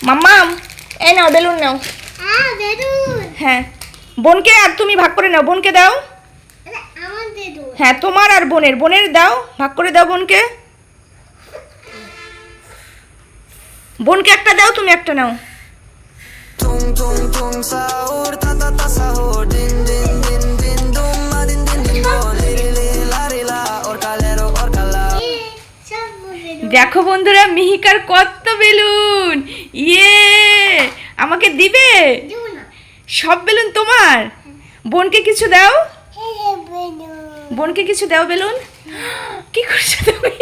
মাম্মাম এই নাও বেলুন নাও। হ্যাঁ বোনকে আর তুমি ভাগ করে নাও, বোনকে দাও। হ্যাঁ তোমার আর বোনের, বোনের দাও, ভাগ করে দাও বোনকে। বোনকে একটা দাও, তুমি একটা নাও। দেখো বন্ধুরা মিহিকার কত বেলুন, ইয়ে আমাকে দিবে? সব বেলুন তোমার? বোনকে কিছু দাও, বোনকে কিছু দাও বেলুন। কি করছো তুমি?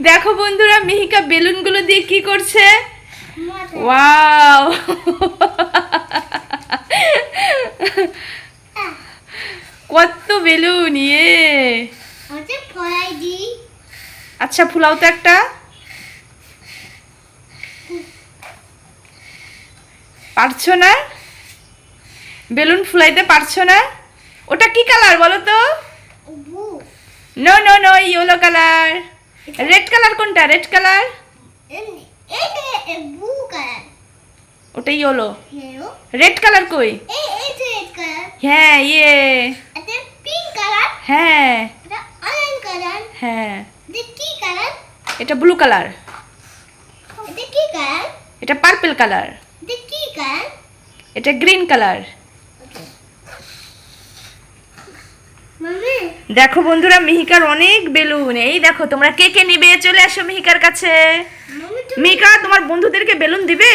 দেখো বন্ধুরা মিহিকা বেলুনগুলো দিয়ে কি করছে, ওয়াও। কত বেলুন, ইয়ে আচ্ছা ফুলাও তো একটা। পারছো না, বেলুন ফুলাইতে পারছো না? ওটা কি কালার বলো তো? No no no, yellow colour. Red colour কোনটা? রেড কালার ওটা ইয়েলো। রেড কালার কই? হ্যাঁ ইয়ে হ্যাঁ হ্যাঁ এটা ব্লু কালার, এটা পার্পল কালার, এটা গ্রিন কালার। দেখো বন্ধুরা মিহিকার অনেক বেলুন। এই দেখো তোমরা কে কে নিবে, চলে আসো মিহিকার কাছে। মিহিকা তোমার বন্ধুদেরকে বেলুন দিবে?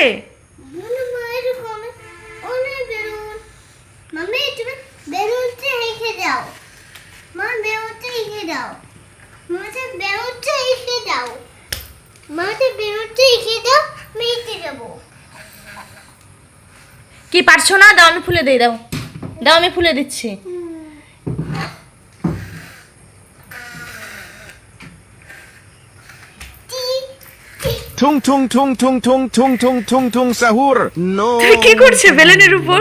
কি পারছো না? দাও আমি ফুলে দিই, দাও দাও আমি ফুলে দিচ্ছি। tung tung tung tung tung tung tung tung tung sahur. No. তুই কি করছে বেলুনের উপর?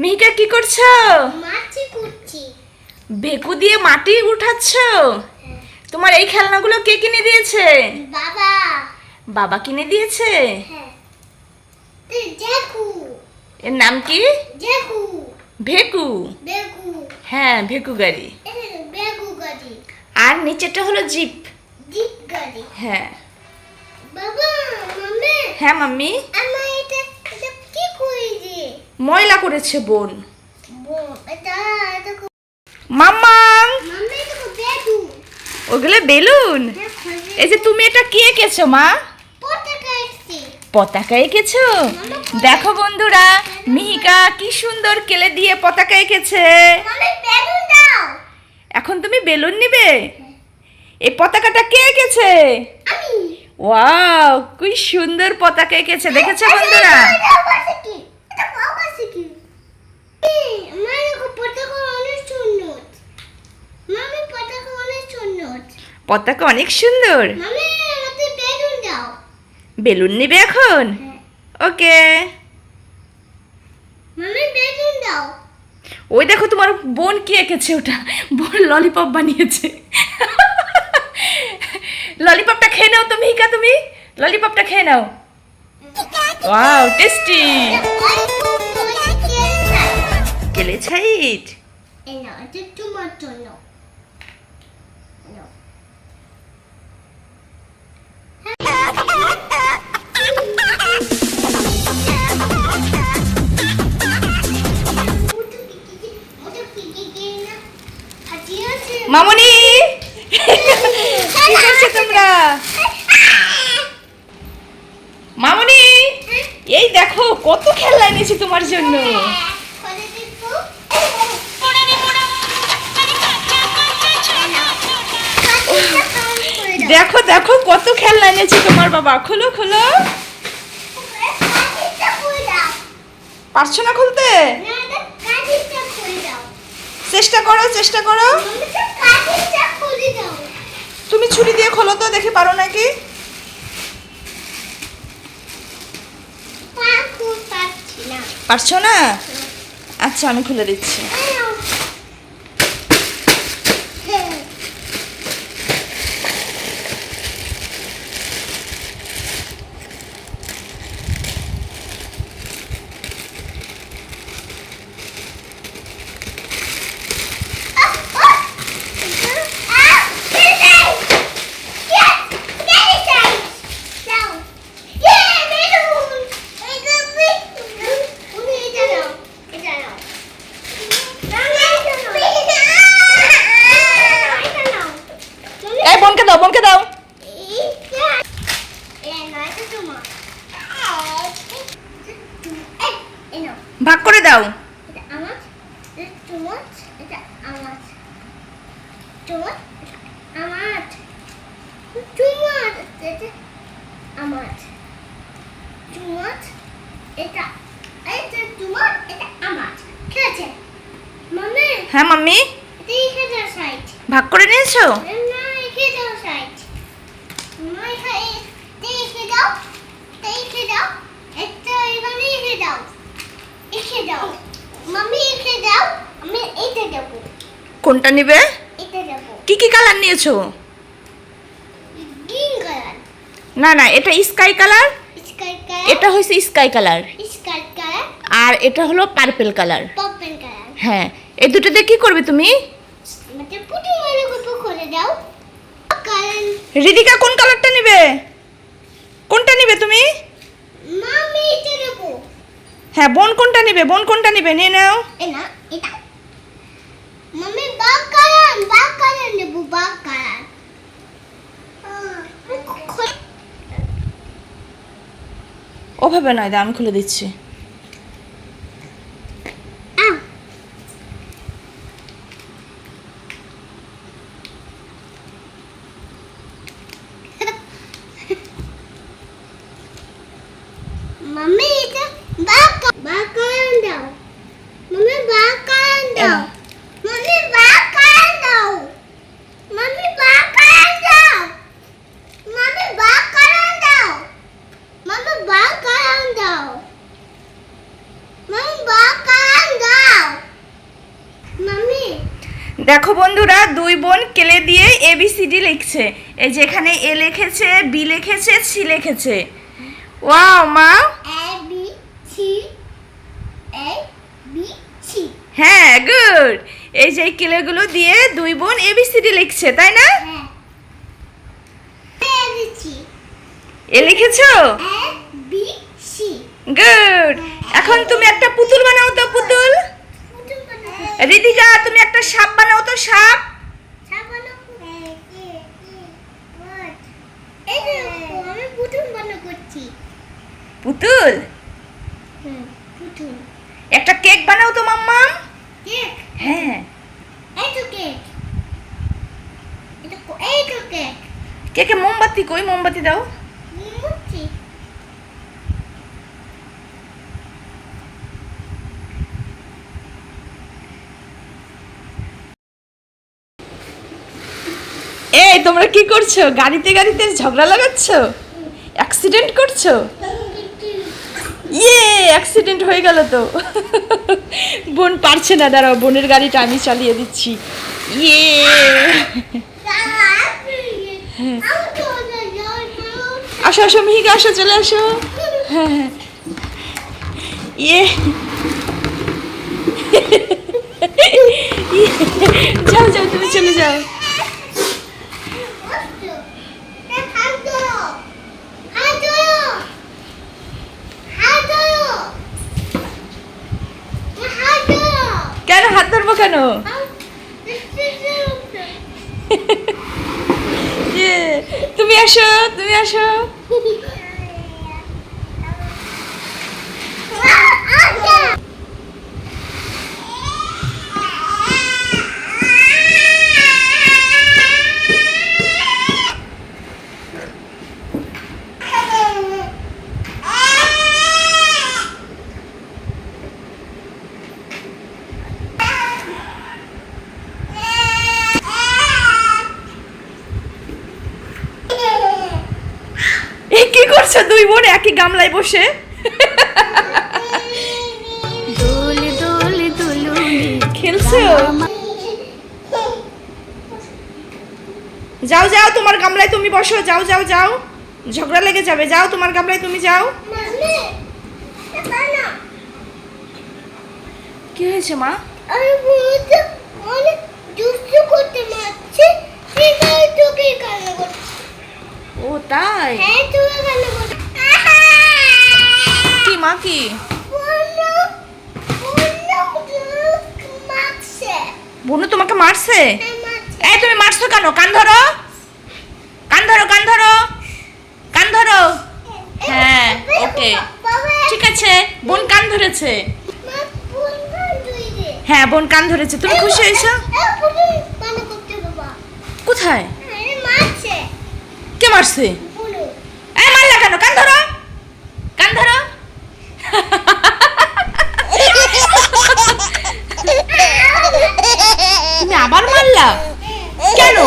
মিহিকা কি করছো? বেকু দিয়ে মাটি উঠাচ্ছ? তোমার এই খেলনাগুলো কে কিনে দিয়েছে? বাবা। বাবা কিনে দিয়েছে? এর নাম কি? ভেকু। হ্যাঁ ভেকু গাড়ি। আর নিচেটা হলো জিপ। হ্যাঁ হ্যাঁ মাম্মি, ময়লা করেছে বোন। মাম্মাম ওগুলো বেলুন। এই যে তুমি এটা কি এঁকেছো মা? পতাকা এঁকেছো? দেখো বন্ধুরা মিহিকা কি সুন্দর কেলে দিয়ে পতাকা এঁকেছে। এখন তুমি বেলুন নিবে? এই পতাকাটা কে এঁকেছে? ওয়াও কি সুন্দর পতাকা এঁকেছে, দেখেছো বন্ধুরা? পতাকা অনেক সুন্দর। বেলুন নিবে এখন? ওকে। ওই দেখো তোমার বোন কি এঁকেছে, ওটা বোন ললিপপ বানিয়েছে। ললিপপটা খেয়ে নাও তো মিহিকা, তুমি ললিপপটা খেয়ে নাও। Wow tasty. কেলে ছাইট। মামনি কি করছো তোমরা? মামনি এই দেখো কত খেলনা এনেছি তোমার জন্য। দেখো দেখো কত খেলনা এনেছি তোমার বাবা। খোলো খোলো। পারছো না খুলতে? চেষ্টা করো চেষ্টা করো। তুমি ছুরি দিয়ে খোলো তো দেখি পারো নাকি। পারছো না? আচ্ছা আমি খুলে দিচ্ছি। এটা আমার তোমার আমার তোমার এটা আমার তোমার এটা এটা তোমার এটা আমার ঠিক আছে মাম্মি হ্যাঁ মাম্মি, দেখে দাও সাইড ভাগ করে নিয়েছো? না দেখে দাও সাইড মাই খাই দেখে দাও এটা এখানে দেখে দাও মাম্মি দেখে দাও আমি এটা দেবো কোনটা নিবে? এটা দেবো কি কি কালার নিয়েছো? গ্রিন কালার না না, এটা স্কাই কালার, স্কাই কালার এটা হচ্ছে স্কাই কালার, স্কাই কালার আর এটা হলো পার্পল কালার। পার্পল কালার হ্যাঁ, এই দুটোতে কি করবে তুমি? মানে পুটু মানে কত করে দাও কালার রিদিকা কোন কালারটা নিবে? কোনটা নিবে তুমি? মাম্মি এটা দেবো হ্যাঁ, বোন কোনটা নিবে? বোন কোনটা নিবে? নিয়ে নাও। এটা এটা মাম্মি বাক কালার নেবো বাক কালার ওভাবে নয়, দাও আমি খুলে দিচ্ছি। মাম্মি এটা বাক কালার দাও মাম্মি বাক কালার দাও মাম্মি বাক কালার দাও মাম্মি বাক কালার দাও মাম্মি বাক কালার দাও মাম্মি বাক কালার দাও মাম্মি বাক কালার দাও মাম্মি দেখো বন্ধুরা, দুই বোন কেলে দিয়ে ABCD লিখছে। এই যে এখানে A লিখেছে, B লিখেছে, C লিখেছে। ওয়াও মা, A B C হ্যাঁ গুড। এই যে এই কেলেগুলো দিয়ে দুই বোন ABCD লিখছে, তাই না? হ্যাঁ A B C এ লিখেছো? A B C good. এখন তুমি একটা পুতুল বানাও তো, পুতুল। রিদিকা তুমি একটা সাপ বানাও তো, সাপ। আমি পুতুল বানা করছি পুতুল, পুতুল একটা কেক বানাও তো মাম্মা। কেক হ্যাঁ, এই তো কেক এই তো কেক কেকে মোমবাতি কই? মোমবাতি দাও। মুচ্ছি এই তোমরা কি করছো? গাড়িতে গাড়িতে ঝগড়া লাগাচ্ছো? অ্যাক্সিডেন্ট করছো? ইয়ে, অ্যাক্সিডেন্ট হয়ে গেল তো। বোন পারছে না, দাঁড়াও, বোনের গাড়িটা আমি চালিয়ে দিচ্ছি। ইয়ে, আসো আসো মিহিকা, আসো, চলে আসো। হ্যাঁ হ্যাঁ, ইয়ে, যাও যাও, তুমি চলে যাও। কেন হাত ধরবো কেন? ইয়ে, তুমি আসো, তুমি আসো। এই কি করছো দুই বোন একই গামলায় বসে? খেলছো? যাও যাও, তোমার গামলায় তুমি বসো, যাও যাও যাও, ঝগড়া লেগে যাবে। যাও, তোমার গামলায় তুমি যাও। কি হয়েছে মা? ও তাই? কি মা, কি? বোনু তোমাকে মারছে? এই তুমি মারছো কেন? কান ধরো, কান ধরো, কান ধরো, কান ধরো। হ্যাঁ, ওকে, ঠিক আছে। বোন কান ধরেছে। হ্যাঁ বোন কান ধরেছে, তুমি খুশি হয়েছো? পানি করতে বাবা কোথায়? আরে মারছে কে মারছে? বলো এই মারলা কেন? কান ধরো, কান ধরো। তুমি আবার মারলা কেন?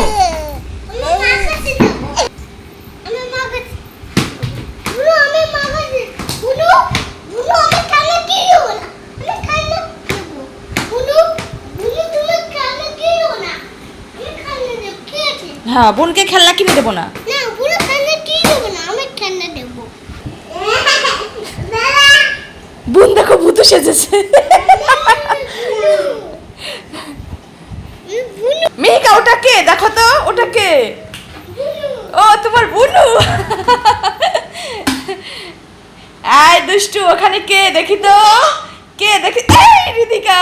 হ্যাঁ বোনকে খেলনা কিনে দেবো না। বোন দেখো ভূত সেজেছে। মিহিকা ওটা কে? দেখো তো ওটা কে? ও তোমার বুনু। আয় দুষ্টু, ওখানে কে দেখি তো, কে দেখি? এই রিদিকা।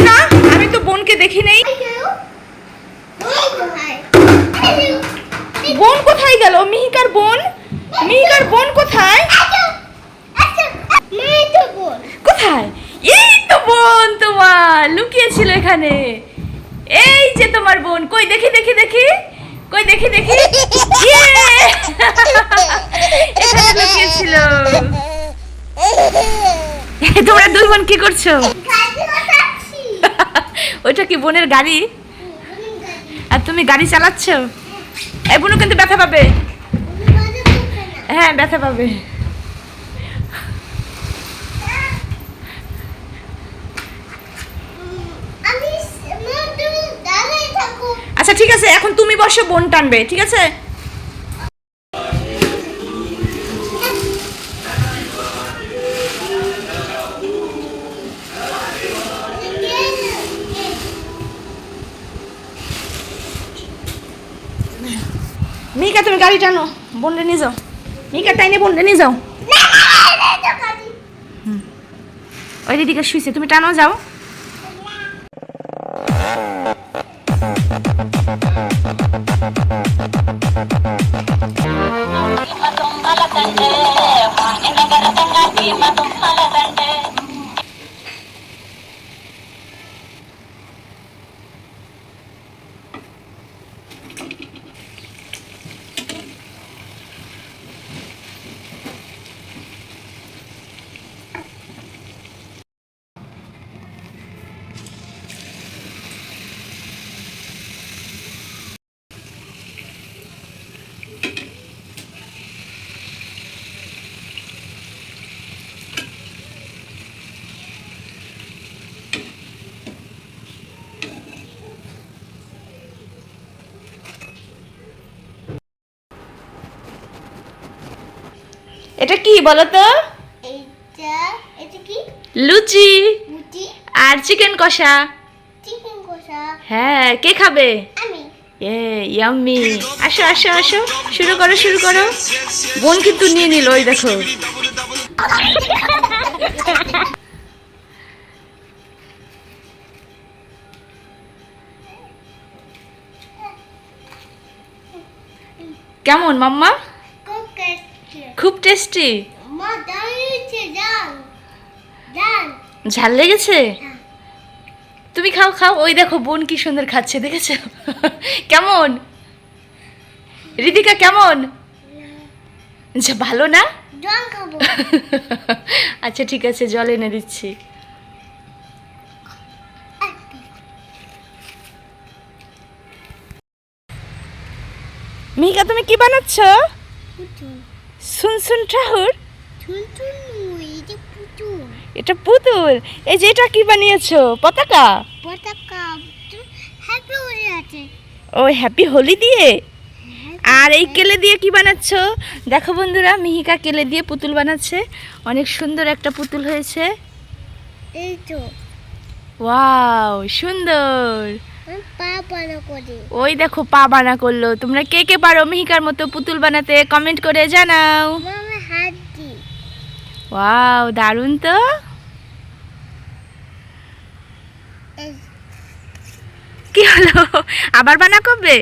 না আমি তো বোনকে দেখি নেই। বোন কোথায় গেল? মিহিকার বোন, মিহিকার বোন কোথায়? কোথায়? এই তো বোন তোমার লুকিয়েছিল এখানে। এই যে তোমার বোন, কই দেখি দেখি দেখি, কই দেখি দেখি। ইয়ে! এখানে লুকিয়েছিল। তোমরা দুই বোন কি করছো? ওইটা কি বোনের গাড়ি? আর তুমি গাড়ি চালাচ্ছ? এই বোনু কিন্তু ব্যথা পাবে। হ্যাঁ ব্যথা পাবে। আচ্ছা ঠিক আছে, এখন তুমি বসো, বোন টানবে, ঠিক আছে? মিহিকা তুমি গাড়ি টানো, বোনরে নিয়ে যাও। মিহিকা টাইনে বোনরে নিয়ে যাও। ওই দিদিকে শুইছে, তুমি টানো যাও। এটা কি বলো তো? এটা কি? লুচি মুটি আর চিকেন কষা। চিকেন কষা হ্যাঁ কে খাবে? আমি ইয়াম্মি। আসো আসো আসো, শুরু করো শুরু করো। বোন কিন্তু নিয়ে নিল, ওই দেখো। কেমন মাম্মা? খুব টেস্টি। মা দাঁড়িয়েছে জান জান ঝাল লেগেছে? তুমি খাও খাও। ওই দেখো বোন কি সুন্দর খাচ্ছে, দেখেছো? কেমন রিদিকা, কেমন? আচ্ছা ভালো না? জল খাবো আচ্ছা ঠিক আছে, জল এনে দিচ্ছি। মিহিকা তুমি কি বানাচ্ছ? সুনসুন ঠাকুর? এটা পুতুল। এই যে এটা কি বানিয়েছো? পতাকা? পতাকা হ্যাপি হয়ে আছে ও হ্যাপি হোলি দিয়ে। আর এই কেলে দিয়ে কি বানাচ্ছো? দেখো বন্ধুরা, মিহিকা কেলে দিয়ে পুতুল বানাচ্ছে। অনেক সুন্দর একটা পুতুল হয়েছে। এই তো ওয়াও সুন্দর। পা বানা করি। ওই দেখো পা বানা করলো। তোমরা কে কে পারো মিহিকার মতো পুতুল বানাতে? কমেন্ট করে জানাও। মামা হাত দি। ওয়াও দারুণ তো। কি হলো, আবার বানা করবে?